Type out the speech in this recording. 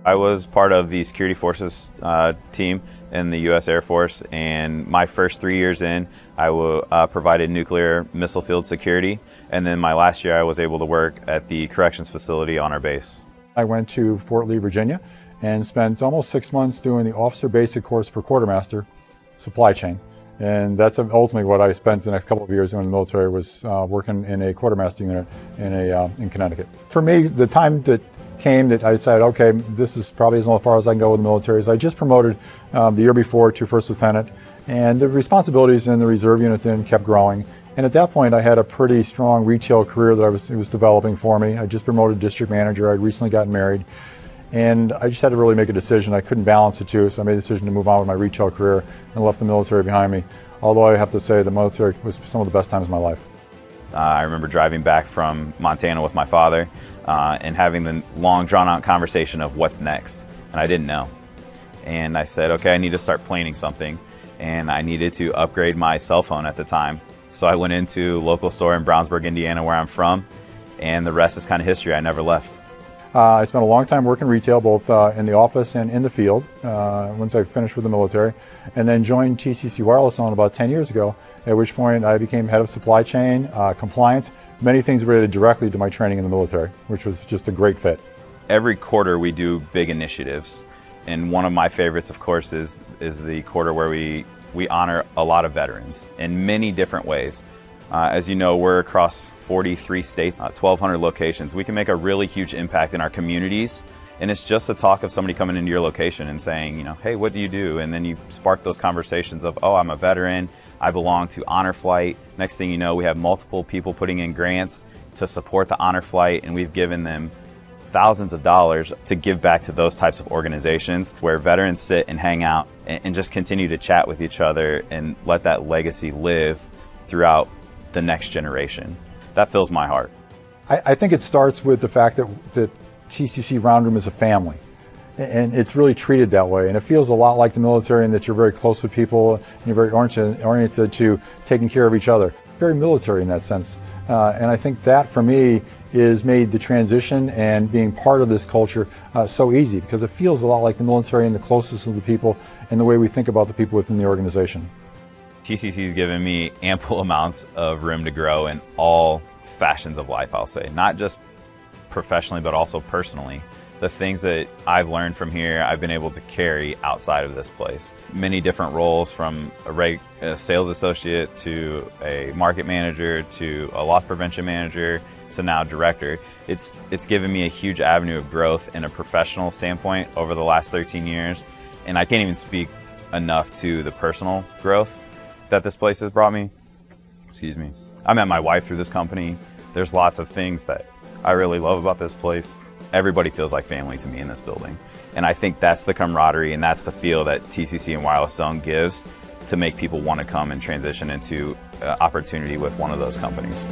I was part of the security forces team in the U.S. Air Force, and my first 3 years in, I provided nuclear missile field security, and then my last year I was able to work at the corrections facility on our base. I went to Fort Lee, Virginia, and spent almost 6 months doing the officer basic course for quartermaster supply chain. And that's ultimately what I spent the next couple of years doing in the military, was working in a quartermaster unit in Connecticut. For me, the time that came that I decided, okay, this is probably as far as I can go with the military, is I just promoted the year before to first lieutenant, and the responsibilities in the reserve unit then kept growing. And at that point, I had a pretty strong retail career that it was developing for me. I just promoted district manager. I'd recently gotten married. And I just had to really make a decision. I couldn't balance the two, so I made the decision to move on with my retail career and left the military behind me. Although I have to say the military was some of the best times of my life. I remember driving back from Montana with my father and having the long drawn-out conversation of what's next, and I didn't know. And I said, okay, I need to start planning something, and I needed to upgrade my cell phone at the time. So I went into a local store in Brownsburg, Indiana, where I'm from, and the rest is kind of history. I never left. I spent a long time working retail, both in the office and in the field, once I finished with the military, and then joined TCC Wireless on about 10 years ago, at which point I became head of supply chain, compliance, many things related directly to my training in the military, which was just a great fit. Every quarter we do big initiatives, and one of my favorites, of course, is the quarter where we honor a lot of veterans in many different ways. As you know, we're across 43 states, 1,200 locations. We can make a really huge impact in our communities, and it's just the talk of somebody coming into your location and saying, you know, hey, what do you do? And then you spark those conversations of, oh, I'm a veteran, I belong to Honor Flight. Next thing you know, we have multiple people putting in grants to support the Honor Flight, and we've given them thousands of dollars to give back to those types of organizations where veterans sit and hang out and just continue to chat with each other and let that legacy live throughout the next generation. That fills my heart. I think it starts with the fact that TCC Round Room is a family, and it's really treated that way, and it feels a lot like the military in that you're very close with people and you're very oriented to taking care of each other. Very military in that sense, and I think that for me is made the transition and being part of this culture so easy, because it feels a lot like the military and the closest of the people and the way we think about the people within the organization. TCC has given me ample amounts of room to grow in all fashions of life, I'll say. Not just professionally, but also personally. The things that I've learned from here, I've been able to carry outside of this place. Many different roles, from a sales associate to a market manager to a loss prevention manager to now director. It's given me a huge avenue of growth in a professional standpoint over the last 13 years. And I can't even speak enough to the personal growth that this place has brought me. Excuse me. I met my wife through this company. There's lots of things that I really love about this place. Everybody feels like family to me in this building. And I think that's the camaraderie and that's the feel that TCC and Wireless Zone gives to make people want to come and transition into opportunity with one of those companies.